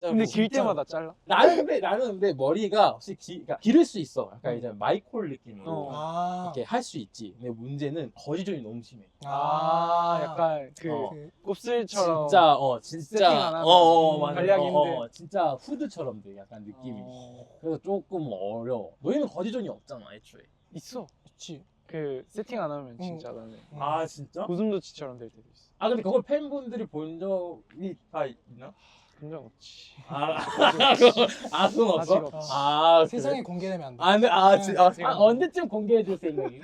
근데 길 때마다 잘라? 나는 근데 머리가 혹시 그러니까 기를 수 있어. 약간 이제 마이콜 느낌으로 이렇게 할 수 있지. 근데 문제는 거지존이 너무 심해. 약간 곱슬처럼 세팅 진짜 안 하면 맞아. 관리하기 힘든. 진짜 후드처럼 돼. 약간 느낌이. 그래서 조금 어려워. 너희는 거지존이 없잖아, 애초에. 있어. 있지. 그 세팅 안 하면 진짜 나는 아 진짜? 고슴도치처럼 될 때도 있어. 아 근데 그걸 팬분들이 본 적이 다 있나? 본 적 없지. 그건 없어? 아직 없지. 그래? 세상에 공개되면 안 돼. 언제쯤 공개해 줄 생각이?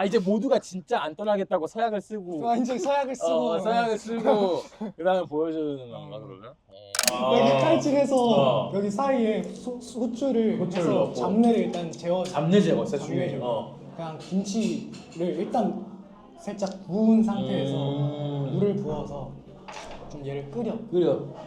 이제 모두가 진짜 안 떠나겠다고 서약을 쓰고 이제 서약을 쓰고 서약을 쓰고 그다음에 보여주는 건가 그러면? 여기 칼질해서 여기 사이에 후추를 해서 넣고. 잡내를 일단 제어. 잡내 제거 진짜 잡내 중요해. 제거. 그냥 김치를 일단 살짝 부은 상태에서 물을 부어서 좀 얘를 끓여.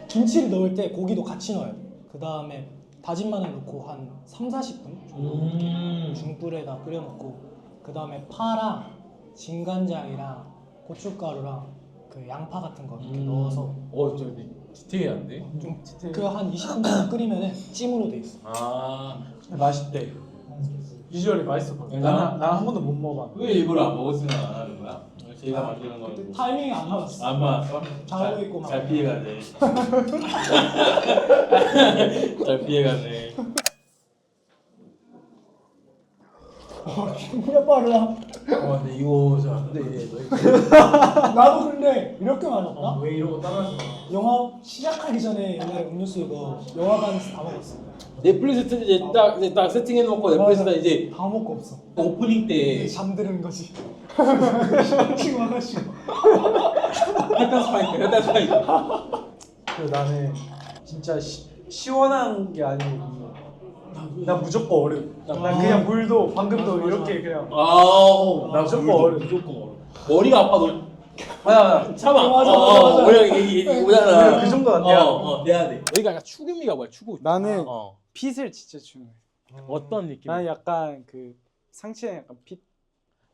김치를 넣을 때 고기도 같이 넣어야 돼. 그 다음에 다진 마늘 넣고 한 3-40분 정도 이렇게 중불에다 끓여놓고 그 다음에 파랑 진간장이랑 고춧가루랑 그 양파 같은 거 이렇게 넣어서 좀 디테일한데? 좀 그 한 20분 정도 끓이면은 찜으로 돼 있어. 맛있대. 비주얼이 맛있어 보여. 나는 한 번도 못 먹어봐. 왜 일부러 안 먹었으면 안 하는 거야? 제가 만드는 거 그때 타이밍이 안 맞았어. 안 맞았어? 자고 있고 막. 잘 피해가네. 잘 피해가네. 진짜 빠르다. 근데 이거 근데 너희 나도 근데 이렇게 맞았나? 왜 이러고 따라서? 영화 시작하기 전에 옛날에 음료수 이거 영화관에서 다 먹었어. 넷플릭스 이제 딱 세팅해놓고 넷플릭스다 이제 다 먹고 없어. 오프닝 때 잠드는 거지. 지금 와가지고. 혈단 스파이크. 나는 진짜 시원한 게 아니고 난 무조건 얼음. 난 그냥 물도 방금도 이렇게 그냥 나 무조건 물도 얼음. 무조건 얼음. 머리가 아파도 참아. 맞아. 우리가 이게 오잖아. 그 정도 안 돼야 돼야 돼. 여기가 약간 추구미가 뭐야? 추구. 나는 핏을 진짜 중요해. 어떤 느낌? 나는 약간 그 상체에 약간 핏,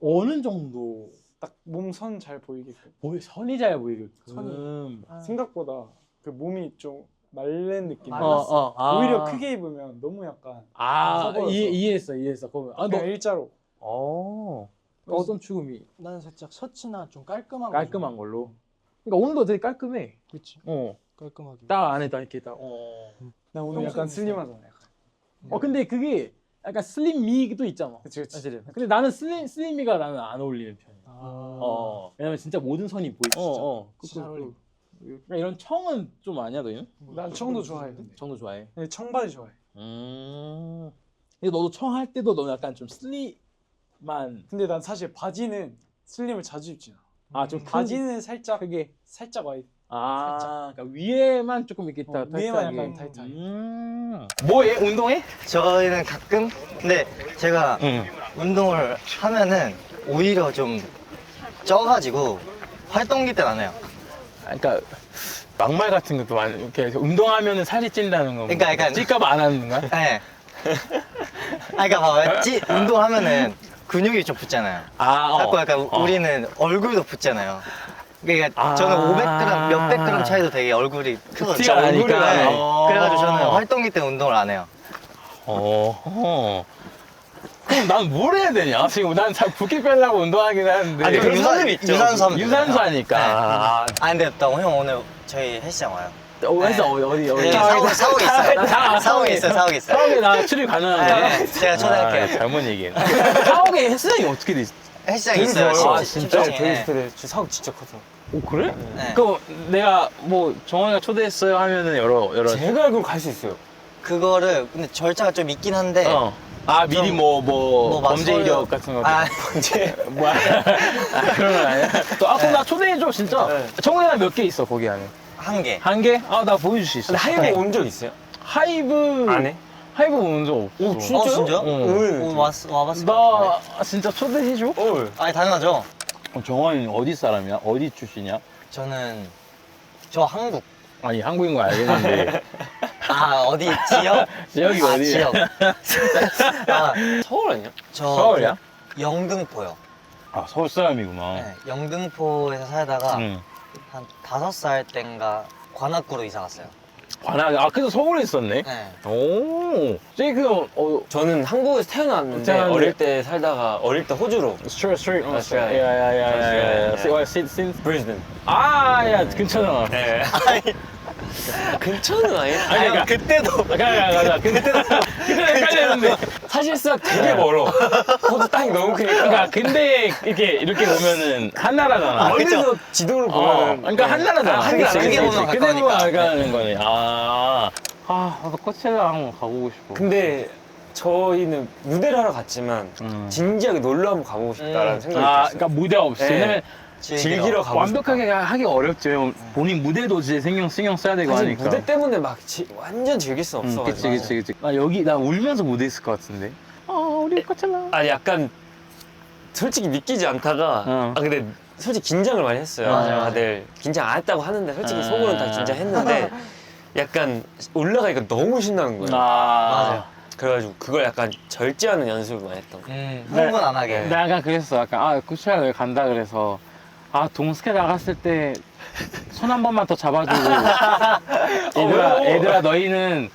어느 정도 딱 몸 선 잘 보이게끔. 선이 잘 보이게끔. 생각보다 그 몸이 좀 마른 느낌. 오히려 오히려 크게 입으면 너무 약간 커 이해했어. 그러면 그냥 일자로. 어떤 추구미? 나는 살짝 셔츠나 좀 깔끔한 깔끔한 걸로. 그러니까 오늘도 되게 깔끔해. 그렇지. 깔끔하게. 딱 안에 딱 이렇게 딱. 나 오늘 약간 슬림하잖아. 약간. 근데 그게 약간 슬림미도 있잖아. 그치. 사실은. 근데 나는 슬림미가 나는 안 어울리는 편이야. 왜냐면 진짜 모든 선이 보이지. 진짜 잘 어울려. 그러니까 이런 청은 좀 아니야 너희는? 난 청도 좋아해. 청도 좋아해. 근데 청바지 좋아해. 근데 너도 청 할 때도 너는 약간 좀 슬림만. 근데 난 사실 바지는 슬림을 자주 입지 않아. 좀 바지는 살짝 크게. 살짝 와이. 그러니까 위에만 조금 이렇게 딱 위에만 타이트하게. 약간 타이트하게. 뭐해? 운동해? 저희는 가끔 근데 제가 운동을 하면은 오히려 좀 쪄가지고 활동기 때는 안 해요. 그러니까 막말 같은 것도 많이 이렇게 운동하면은 살이 찐다는 거. 그러니까 약간- 찔까봐 안 하는 거야? 네. 그러니까 봐봐. 운동하면은 근육이 좀 붙잖아요. 자꾸 약간 우리는 얼굴도 붙잖아요. 그러니까 저는 500g, 몇백 그램 차이도 되게 얼굴이 크거든요. 티가 나니까. 네. 그래가지고 저는 활동기 때문에 운동을 안 해요. 그럼 난 뭘 해야 되냐? 지금 난 잘 붓기 빼려고 운동하긴 하는데. 아니, 그 유산소 하면 유산소 되잖아요. 하니까. 근데 형 오늘 저희 헬스장 와요. 어디서 어디? 네, 사옥에 있어요. 사옥에 있어요. 사옥에 나 출입 가능한데. 네, 제가 초대할게요. 잘못 얘기했네. 사옥에 헬스장이 어떻게 돼 있어? 헬스장 있어요. 진짜? 네. 사옥 진짜 커서. 그래? 네. 그럼 내가 뭐 정원이가 초대했어요 하면은 여러. 제가 알고 갈 수 있어요. 그거를 근데 절차가 좀 있긴 한데 미리 뭐 범죄 맞서요. 이력 같은 거. 범죄 뭐야? 그런 건 아니야? 그럼 나 초대해줘 진짜. 정원이가 몇 개 있어 거기 안에? 한 개. 한 개? 나 보여줄 수 있어. 하이브 온 적 있어요? 하이브 안 해? 하이브 온 적 없어. 진짜요? 와봤을 것 나 진짜 초대해줘? 아니 당연하죠. 정원이 어디 사람이야? 어디 출신이야? 저 한국. 아니 한국인 거 알겠는데 어디 지역? 지역이 어디야? 지역. 서울 아니야? 저 서울이야? 영등포요. 서울 사람이구나. 네, 영등포에서 살다가 응. 한 5살 땐가 관악구로 이사 갔어요. 관악에. 아, 그래서 서울에 있었네. 네. 오. 제이크 저는 한국에서 태어났는데 태어났는데. 어릴 때 살다가 어릴 때 호주로 스트레이트. Australia. 야야야야야. Australia. 브리즈번. 아, 야, 괜찮아. 네. 근처는 아니에요. 아니, 그러니까 그때도 가자. 그때도 헷갈렸는데. 사실상 되게 멀어. 호주 땅이 너무 크니까. 그러니까 근데 이렇게 보면은 한 나라잖아. 멀리서 지도를 보면은. 그러니까 한 나라잖아. 한 나라, 크게 보면 크게 가까우니까. 보면 가는 거네. 나도 코첼라 한번 가보고 싶어. 근데 저희는 무대를 하러 갔지만 진지하게 놀러 한번 가보고 싶다라는 생각이 들었어요. 그러니까 무대가 없어. 네. 왜냐면 즐기러 가고 완벽하게 하기 어렵죠. 본인 무대도 이제 신경 써야 되고 사실 하니까. 무대 때문에 막 완전 즐길 수 없어. 그치. 나 울면서 무대 있을 것 같은데. 우리 코첼라. 아니 약간 솔직히 믿기지 않다가 근데 솔직히 긴장을 많이 했어요. 맞아요. 다들 긴장 안 했다고 하는데 솔직히 속으로는 다 긴장했는데 약간 올라가니까 너무 신나는 거예요. 맞아요. 그래가지고 그걸 약간 절제하는 연습을 많이 했던 거예요. 흥분 안 하게. 나 약간 그랬어. 약간 코첼라 여기 간다 그래서 동스케 나갔을 때 손 한 번만 더 잡아주고 얘들아 너희는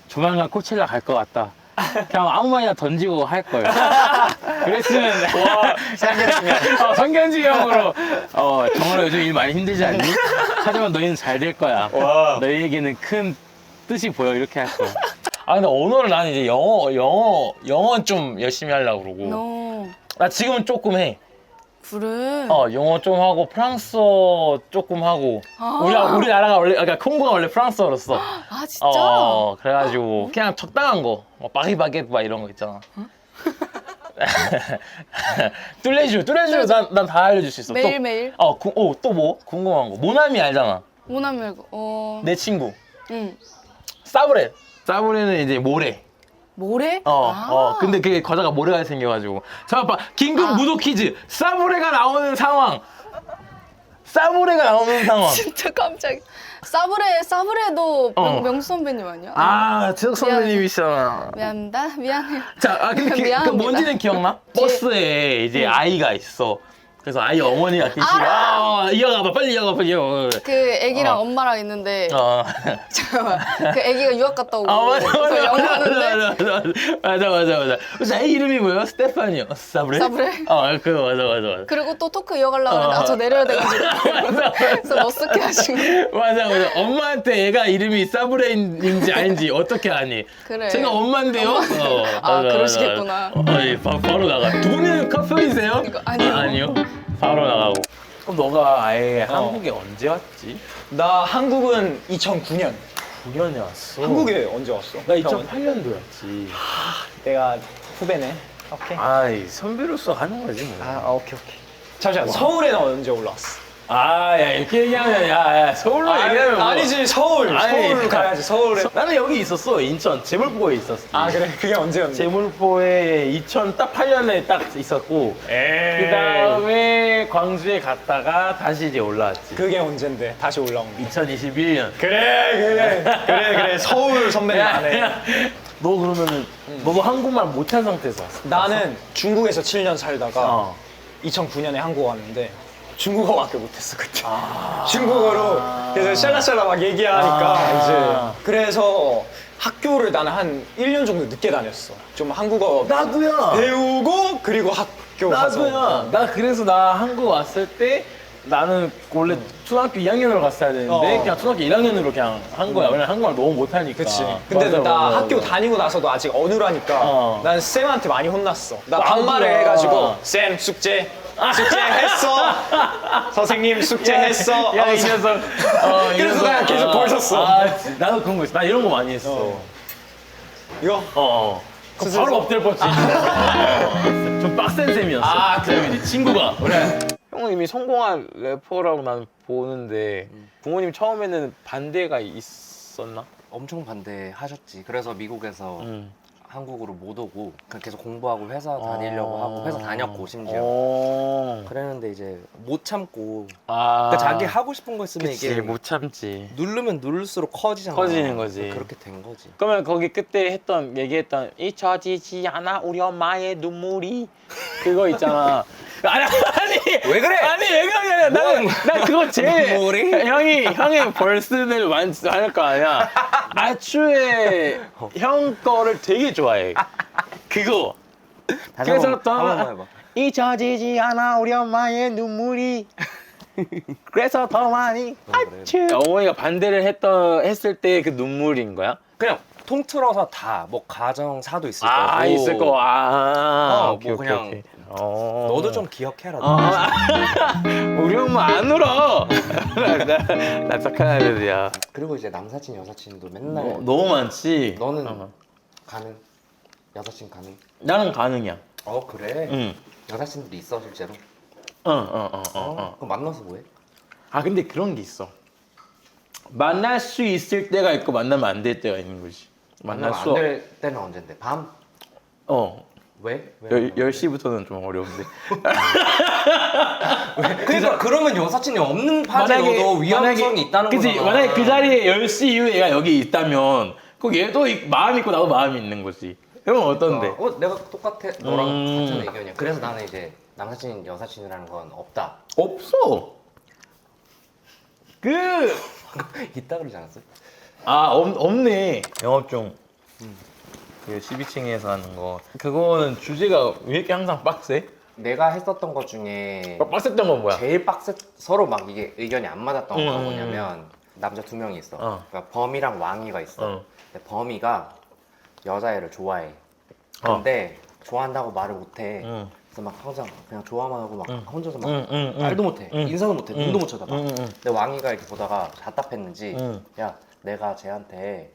조만간 코첼라 갈 것 같다. 그냥 아무 말이나 던지고 할 걸. 그랬으면 성견지 형으로 정말 요즘 일 많이 힘들지 않니? 하지만 너희는 잘 될 거야. 너희에게는 큰 뜻이 보여 이렇게 할 거야. 근데 언어를 나는 이제 영어 좀 열심히 하려고 그러고. 나 지금은 조금 해. 그래. 영어 좀 하고 프랑스어 조금 하고. 우리나라가 원래 그러니까 콩고가 원래 프랑스어였어. 아 진짜? 그래가지고 그냥 적당한 거. 바게트 막 이런 거 있잖아. 뚜레쥬 난 다 알려줄 수 있어. 매일매일? 또 뭐? 궁금한 거. 모나미 알잖아. 모나 말고 내 친구. 응. 사브레는 이제 모래. 모래? 근데 그게 과자가 모래가 생겨가지고. 잠깐만, 긴급 무도 퀴즈. 사브레가 나오는 상황. 진짜 깜짝이야. 사브레도 명수 선배님 아니야? 지석 선배님이시잖아. 미안합니다. 미안해요. 근데 그 미안합니다. 뭔지는 기억나? 버스에 이제 아이가 있어. 그래서 아이 어머니가 계시고 이어가봐 빨리 이어가. 그 애기랑 엄마랑 있는데 잠깐만 그 애기가 유학 갔다 오고 맞아. 그래서 영어하는데 맞아. 그래서 애 이름이 뭐예요? 스테파니요. 사브레? 그거 맞아. 그리고 또 토크 이어가려고 하는데 저 내려야 돼가지고 그래서 머쓱해 하신 거. 맞아. 엄마한테 애가 이름이 사브레인지 아닌지 어떻게 아니? 그래. 제가 엄마인데요? 그러시겠구나. 바로 나가. 두 분은 커플이세요? 아니요. 바로 나가고. 그럼 너가 아예 한국에 언제 왔지? 나 한국은 2009년. 9년에 왔어. 한국에 언제 왔어? 나 2008년도였지. 내가 후배네. 오케이. 선배로서 하는 거지 뭐. 오케이. 잠시만, 서울에는 언제 올라왔어? 이렇게 얘기하면 야 서울로 얘기하면 뭐. 아니지, 서울로 가야지, 서울에. 나는 여기 있었어. 인천 제물포에 있었어. 그래? 그게 언제였는데? 제물포에 2008년에 딱 있었고 그 다음에 광주에 갔다가 다시 이제 올라왔지. 그게 언젠데? 다시 올라온 게. 2021년. 그래. 서울 선배님 안 해. 너 그러면은 너도 한국말 못한 상태에서 왔어? 나는 중국에서 7년 살다가 2009년에 한국 왔는데 중국어밖에 못했어 그때. 중국어로 그래서 샬라샬라 막 얘기하니까 이제 그래서 학교를 나는 한 1년 정도 늦게 다녔어. 좀 한국어 나도야. 배우고 그리고 학교 가서. 나도야. 나 그래서 나 한국 왔을 때 나는 원래 초등학교 2학년으로 갔어야 되는데 그냥 초등학교 1학년으로 그냥 한 거야. 왜냐면 한국말 너무 못하니까. 그치. 근데 맞아, 나 맞아. 학교 다니고 나서도 아직 어눌하니까 난 쌤한테 많이 혼났어. 나 반말을 나도야. 해가지고 쌤 숙제했어. 선생님 숙제했어. 야, 이 녀석. 그래서 그냥 계속 벌 섰어. 나도 그런 거 있어. 나 이런 거 많이 했어. 이거? 그럼 바로 엎드려 뻗지. 좀 빡센 셈이었어. 그 친구가. 그래. 형은 이미 성공한 래퍼라고 난 보는데 부모님 처음에는 반대가 있었나? 엄청 반대하셨지. 그래서 미국에서 한국으로 못 오고 그냥 계속 공부하고 회사 다니려고 하고 회사 다녔고 심지어 그랬는데 이제 못 참고 그러니까 자기 하고 싶은 거 있으면 그치, 이게 못 참지. 누르면 누를수록 커지잖아. 커지는 거지. 그렇게 된 거지. 그러면 거기 그때 얘기했던 잊혀지지 않아 우리 엄마의 눈물이 그거 있잖아. 왜 그래? 아니 왜 그러냐? 난 그거 제일 눈물이? 형이 벌스를 많이 할 거 아니야. 애초에 형 거를 되게 좋아해. 그거. 다시 그래서 한 번만 해봐. 잊혀지지 않아 우리 엄마의 눈물이. 그래서 더 많이 아추. 어머니가 반대를 했을 때 그 눈물인 거야? 그냥 통틀어서 다 뭐 가정사도 있을 거고. 아 있을 거. 뭐 그냥 너도 좀 기억해라. 우리 엄마 안 울어. 나 착한 애들이야. 그리고 이제 남사친 여사친도 맨날 너무 많지. 너는 가능? 여사친 가능? 나는 가능이야. 그래? 응. 여사친들이 있어 실제로? 어. 그럼 만나서 뭐해? 아 근데 그런 게 있어. 만날 수 있을 때가 있고 만나면 안 될 때가 있는 거지. 만날 수 안될 때는 언젠데? 밤? 왜? 10시부터는 좀 어려운데. 그러니까 그러면 여사친이 없는 파지로도 위험성이 있다는 그치? 거잖아. 만약에 그 자리에 10시 이후에 얘가 여기 있다면 그 얘도 마음이 있고 나도 마음이 있는 거지. 그러면 어떤데? 내가 똑같아. 너랑 같은 의견이야. 그래서 나는 이제 남사친 여사친이라는 건 없다. 없어. 있다 그러지 않았어? 없네. 영업종. 그 12층에서 하는 거. 그거는 주제가 왜 이렇게 항상 빡세? 내가 했었던 것 중에 빡셌던 건 뭐야? 제일 서로 막 이게 의견이 안 맞았던 건 뭐냐면 남자 2명이 있어. 그러니까 범이랑 왕이가 있어. 근데 범이가 여자애를 좋아해. 근데 좋아한다고 말을 못해. 그래서 막 항상 그냥 좋아만 하고 막 혼자서 막 말도 못해. 인사도 못해. 눈도 못 쳐다봐. 근데 왕이가 이렇게 보다가 답답했는지 야 내가 쟤한테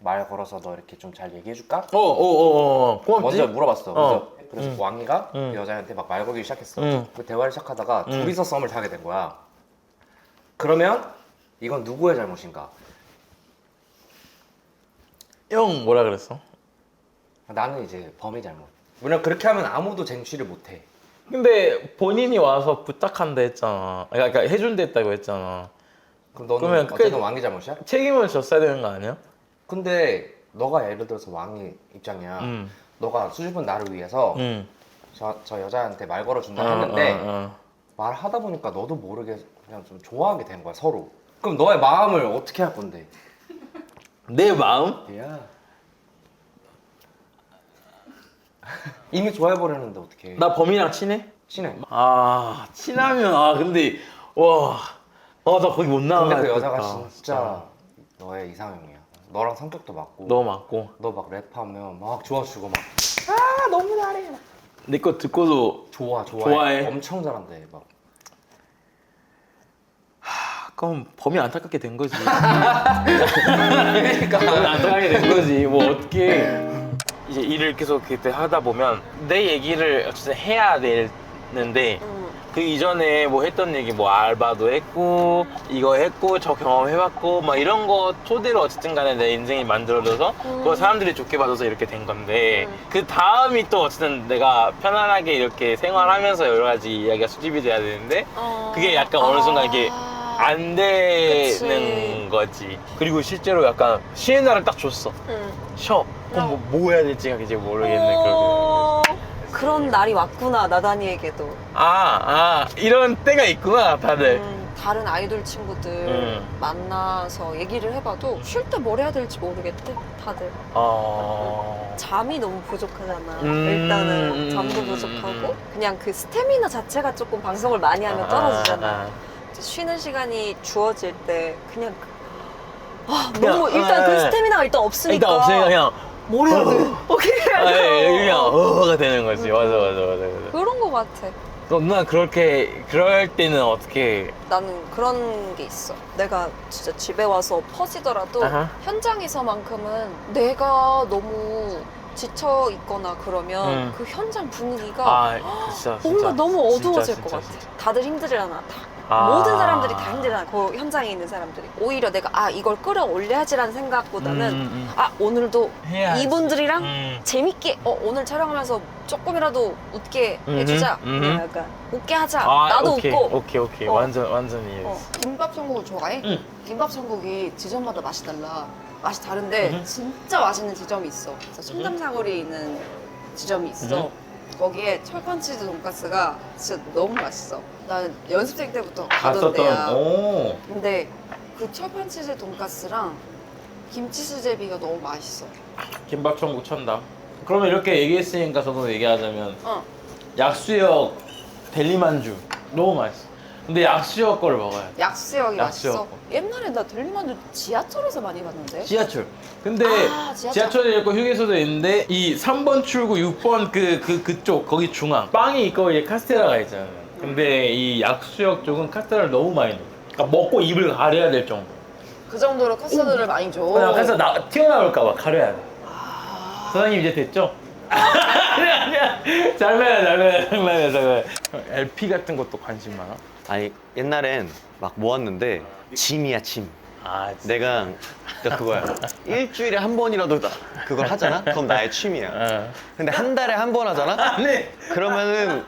말 걸어서 너 이렇게 좀 잘 얘기해줄까? 고맙지? 먼저 물어봤어. 그래서 왕이가 그 여자한테 막 말 걸기 시작했어. 그 대화를 시작하다가 둘이서 썸을 타게 된 거야. 그러면 이건 누구의 잘못인가? 형 뭐라 그랬어? 나는 이제 범의 잘못. 왜냐면 그렇게 하면 아무도 쟁취를 못해. 근데 본인이 와서 부탁한다 했잖아. 그러니까 해준다 했다고 했잖아. 그럼 너는 그러면 어쨌든 왕이 잘못이야? 책임을 졌어야 되는 거 아니야? 근데 너가 예를 들어서 왕의 입장이야. 너가 수줍은 나를 위해서 저 여자한테 말 걸어준다 했는데 말하다 보니까 너도 모르게 그냥 좀 좋아하게 된 거야 서로. 그럼 너의 마음을 어떻게 할 건데? 내 마음? 야 이미 좋아해버렸는데 어떡해. 나 범이랑 친해? 친해. 친하면 근데 나 거기 못 나가겠다. 근데 그 여자가 진짜 너의 이상형이야. 너랑 성격도 맞고. 너 맞고. 너 막 랩하면 막 좋아주고 막 너무 잘해. 내 거 듣고도 좋아해? 엄청 잘한대 막. 그럼 범이 안타깝게 된 거지. 그러니까 범이 안타깝게 된 거지. 뭐 어떻게 이제 일을 계속 그때 하다 보면 내 얘기를 어쨌든 해야 되는데 그 이전에 뭐 했던 얘기 뭐 알바도 했고 이거 했고 저 경험해봤고 막 이런 거 토대로 어쨌든 간에 내 인생이 만들어져서 그거 사람들이 좋게 받아서 이렇게 된 건데 그 다음이 또 어쨌든 내가 편안하게 이렇게 생활하면서 여러 가지 이야기가 수집이 돼야 되는데 그게 약간 어느 순간 이게 안 되는 거지. 그리고 실제로 약간 쉬는 날을 딱 줬어. 쉬어. 그럼 뭐 해야 될지 이제 모르겠네. 그렇게. 그런 날이 왔구나, 나단이에게도. 이런 때가 있구나, 다들. 다른 아이돌 친구들 만나서 얘기를 해봐도 쉴 때 뭘 해야 될지 모르겠대, 다들. 잠이 너무 부족하잖아. 일단은 잠도 부족하고 그냥 그 스태미나 자체가 조금 방송을 많이 하면 떨어지잖아. 쉬는 시간이 주어질 때 그냥 너무 일단 그 스태미나가 일단 없으니까. 일단 없으니까 그냥 뭘 해야 돼? 어떻게 해야 돼? 그냥 되는 거지. 맞아. 그런 거 같아. 누나 그럴 때는 어떻게? 나는 그런 게 있어. 내가 진짜 집에 와서 퍼지더라도 현장에서만큼은 내가 너무 지쳐 있거나 그러면 그 현장 분위기가 뭔가 너무 어두워질 것 같아. 다들 힘들잖아. 모든 사람들이 다 힘들잖아. 그 현장에 있는 사람들이. 오히려 내가 이걸 끌어올려야지라는 생각보다는 오늘도 해야지. 이분들이랑 재밌게 오늘 촬영하면서 조금이라도 웃게 해주자. 그냥 약간 웃게 하자. 나도 웃고. 오케이. 완전 이해했어. 김밥 천국을 좋아해? 김밥 천국이 지점마다 맛이 달라. 맛이 다른데 진짜 맛있는 지점이 있어. 그래서 청담사거리에 있는 지점이 있어. 거기에 철판치즈 돈가스가 진짜 너무 맛있어. 나는 연습생 때부터 가던 데야. 오. 근데 그 철판치즈 돈가스랑 김치 수제비가 너무 맛있어. 김밥 천국 천다. 그러면 이렇게 얘기했으니까 저도 얘기하자면 어. 약수역 델리만주 너무 맛있어. 근데 약수역 거를 먹어야 돼. 약수역이 약수역 맛있어. 거. 옛날에 나 델리만두 지하철에서 많이 봤는데. 지하철. 근데 아, 지하철. 지하철에 있고 휴게소도 있는데 이 3번 출구 6번 그쪽 거기 중앙 빵이 있고 이제 카스테라가 있잖아요. 근데 이 약수역 쪽은 카스테라를 너무 많이 넣어. 그러니까 먹고 입을 가려야 될 정도. 그 정도로 카스테라를 많이 줘. 그래서 튀어나올까봐 가려야 돼. 사장님 이제 됐죠? 아니야. 장난이야. LP 같은 것도 관심 많아? 아니 옛날엔 막 모았는데 짐이야 짐. 아, 내가 그러니까 그거야. 일주일에 한 번이라도 그걸 하잖아? 그럼 나의 취미야. 근데 한 달에 한 번 하잖아? 네. 그러면은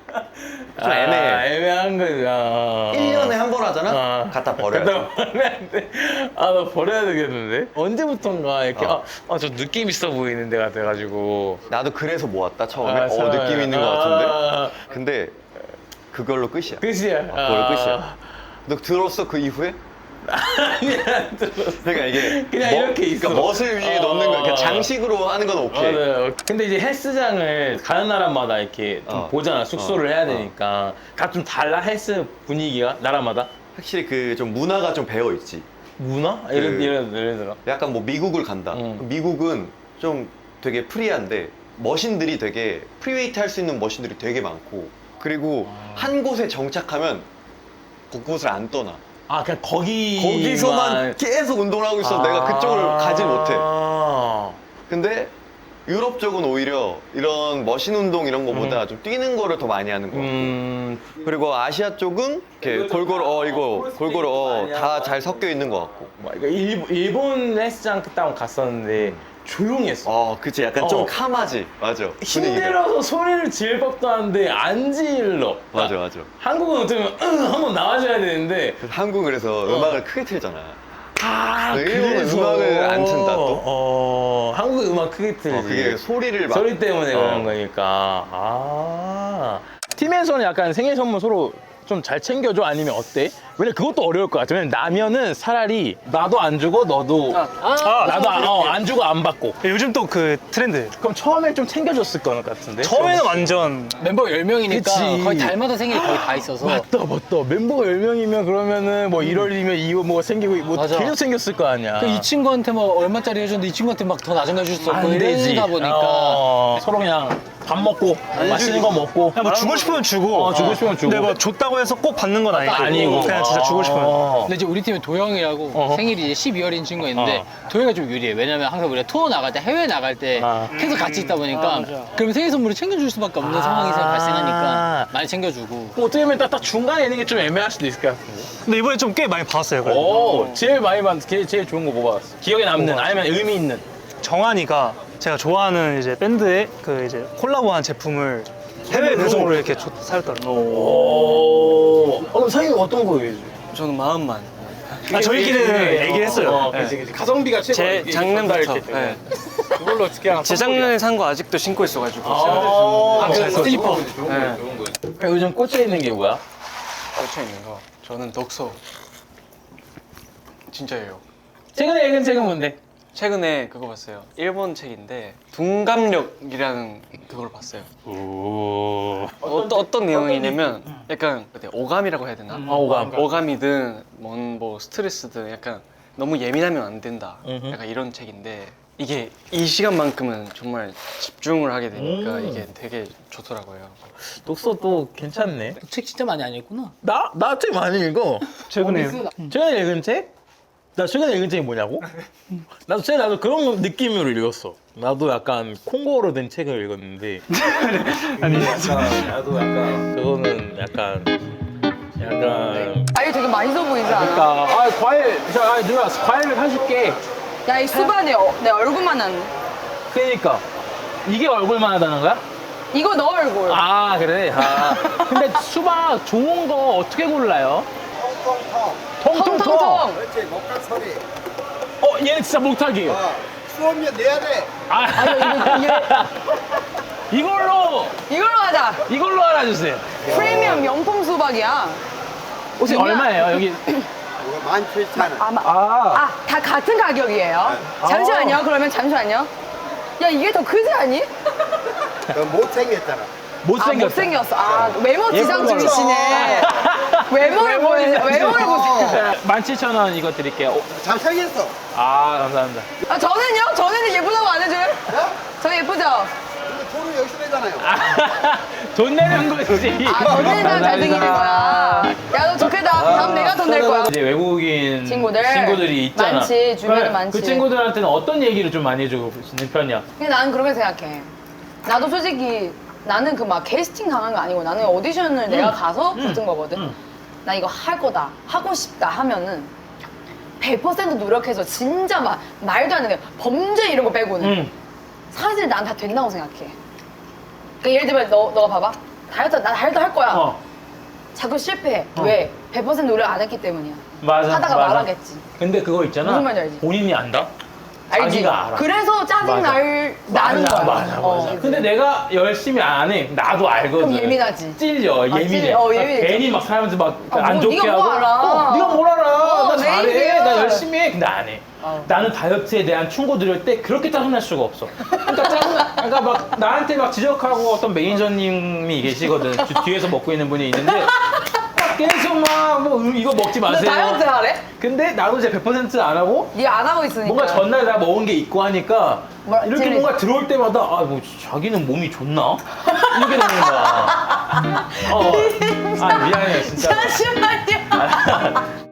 좀 애매해. 애매한 거야. 1년에 한 번 하잖아? 갖다 버려야 돼. 갖다 버려야 돼. 아, 나 버려야 되겠는데? 언제부턴가 이렇게 저 느낌 있어 보이는 데가 돼가지고. 나도 그래서 모았다 처음에. 아, 느낌 있는 것 같은데. 근데 그걸로 끝이야. 끝이야. 그걸로 끝이야. 너 들었어 그 이후에? 아니야, 들었어. 그러니까 이게 그냥 이렇게 있어. 그러니까 멋을 위해 넣는 거 그냥 장식으로 하는 건 오케이. 맞아요. 근데 이제 헬스장을 가는 나라마다 이렇게 좀 보잖아. 숙소를 해야 되니까. 다 좀 달라, 헬스 분위기가? 나라마다? 확실히 그 좀 문화가 좀 배어 있지. 문화? 예를 들어. 약간 뭐 미국을 간다. 그럼 미국은 좀 되게 프리한데 머신들이 되게 프리웨이트 할 수 있는 머신들이 되게 많고 그리고 한 곳에 정착하면 그곳을 안 떠나. 아, 그냥 거기서만 계속 운동을 하고 있어서 내가 그쪽을 가지 못해. 근데 유럽 쪽은 오히려 이런 머신 운동 이런 거보다 좀 뛰는 거를 더 많이 하는 거 같고 그리고 아시아 쪽은 이렇게 골고루 다 잘 섞여 있는 거 같고. 일본 헬스장 그때 한번 갔었는데 조용했어. 그치. 약간 좀 카마지. 맞아. 힘들어서 소리를 지을 법도 한데 안 질러. 맞아. 한국은 어쩌면 한번 나와줘야 되는데 한국은 그래서 음악을 크게 틀잖아. 일본은 그래서 음악을 안 튼다 또. 한국은 음악 크게 틀지. 그게 소리를 막 소리 때문에 그런 거니까. 팀에서는 약간 생일 선물 서로 좀 잘 챙겨줘? 아니면 어때? 왜냐면 그것도 어려울 것 같아. 왜냐면 나면은 차라리 나도 안 주고 너도 나도 안 주고 안 받고. 요즘 또 그 트렌드. 그럼 처음엔 좀 챙겨줬을 것 같은데? 처음에는 완전 멤버 10명이니까 그치. 거의 달마다 생일이 거의 다 있어서 맞다. 멤버가 10명이면 그러면은 뭐 1월이면 이거 뭐가 생기고 뭐 맞아. 계속 생겼을 거 아니야. 이 친구한테 뭐 얼마짜리 해줬는데 이 친구한테 막 더 나중에 해줄 수 없고 안 되지. 이러다 보니까 서로 그냥 밥 먹고 맛있는 거 먹고 뭐 주고 싶으면 주고. 주고 싶으면 주고. 근데 뭐 줬다고 해서 꼭 받는 건 아니고. 아니고. 그냥 진짜 주고 싶으면. 근데 이제 우리 팀에 도영이라고 생일이 이제 12월인 친구가 있는데 도영이가 좀 유리해. 왜냐면 항상 우리가 투어 나갈 때 해외 나갈 때 계속 같이 있다 보니까 그러면 생일 선물을 챙겨줄 수밖에 없는 상황이 발생하니까 많이 챙겨주고. 뭐 어떻게 보면 딱 중간에 있는 게 좀 애매할 수도 있을 것 같은데. 근데 이번에 좀 꽤 많이 받았어요. 그래도. 오, 제일 많이 받은 제일 좋은 거 뭐 받았어? 기억에 남는 아니면 의미 있는. 정한이가 제가 좋아하는 이제 밴드의 그 이제 콜라보한 제품을 해외 배송으로 이렇게 사였더라고요. 오. 그럼 사장님 어떤 거 얘기해 줘? 저는 마음만. 저희끼리는 얘기를 했어요. 그치. 가성비가 최고. 제 작년부터. 네. 그걸로 어떻게 하나? 재작년에 산 거 아직도 신고 있어가지고. 그 슬리퍼. 네. 요즘 꽂혀 있는 게 뭐야? 꽂혀 있는 거. 저는 독서. 진짜예요. 최근에 읽은 책은 뭔데? 최근에 그거 봤어요. 일본 책인데 둔감력이라는 그걸 봤어요. 어떤 내용이냐면 약간 오감이라고 해야 되나? 오감. 오감이든 뭐 스트레스든 약간 너무 예민하면 안 된다. 약간 이런 책인데 이게 이 시간만큼은 정말 집중을 하게 되니까 이게 되게 좋더라고요. 독서도 괜찮네. 책 진짜 많이 안 읽구나. 나 책 많이 읽어. 최근에 최근에 읽은 책? 나 최근에 읽은 책이 뭐냐고? 나도 그런 느낌으로 읽었어. 나도 약간 콩고로 된 책을 읽었는데. 아니, 나도 약간 그거는 약간 아니 되게 맛있어 보이지 않아? 그러니까 과일 누나 과일을 사줄게. 야 이 수반에 내 얼굴만 한. 그러니까 이게 얼굴만 하다는 거야? 이거 너 얼굴. 아 그래. 근데 수박 좋은 거 어떻게 골라요? 통통통. 통통통. 그렇지, 목탁 소리. 얘는 진짜 목탁이에요. 수업료 내야 돼. 이걸로 하자. 이걸로 하나 주세요. 프리미엄 명품 수박이야. 혹시 얼마예요? 여기 17,000원. 다 같은 가격이에요. 잠시만요. 그러면 잠시만요. 야, 이게 더 크지 않니? 못생겼잖아. 못생겼어. 외모 지상 중이시네. 외모를 보세요. 17,000원 이거 드릴게요. 잘생겼어. 감사합니다. 저는요? 저는 예쁘다고 안 해줘요? 저 예쁘죠? 돈을 여기서 내잖아요. 돈 내는 거지. 돈 내는 사람 잘생기는 거야. 야, 너 좋겠다. 다음 내가 돈 낼 거야. 이제 외국인 친구들이 있잖아. 많지, 주변에 많지. 그 친구들한테는 어떤 얘기를 좀 많이 해주고 있는 편이야? 근데 나는 그렇게 생각해. 나도 솔직히 나는 그 막 캐스팅 당한 거 아니고 나는 오디션을 내가 가서 붙은 거거든. 나 이거 할 거다, 하고 싶다 하면은 100% 노력해서 진짜 막 말도 안 되는 범죄 이런 거 빼고는 사실 난 다 된다고 생각해. 그러니까 예를 들면 너가 봐봐. 난 다이어트 할 거야. 자꾸 실패해. 왜? 100% 노력 안 했기 때문이야. 하다가 말하겠지. 근데 그거 있잖아. 무슨 말인지 알지? 본인이 안다? 알지? 자기가 알아. 그래서 짜증 나는 거야. 맞아. 근데 내가 열심히 안 해. 나도 알거든. 그럼 예민하지. 찔려. 예민해. 예민해. 괜히 막 사람한테 막 안 뭐, 좋게 네가 하고. 뭐 알아? 네가 뭘 알아? 나 내 잘해. 얘기야. 나 열심히 해. 근데 안 해. 나는 다이어트에 대한 충고 들을 때 그렇게 짜증날 수가 없어. 그러니까 막 나한테 막 지적하고 어떤 매니저님이 계시거든. 뒤에서 먹고 있는 분이 있는데 계속 막 뭐 이거 먹지 너 마세요. 다이어트 하래? 근데 나도 이제 100% 안 하고 네가 안 하고 있으니까. 뭔가 전날 내가 먹은 게 있고 하니까 이렇게 찔리지. 뭔가 들어올 때마다 뭐 자기는 몸이 좋나? 이렇게 되는 거야. 미안해 진짜. 잠시만요.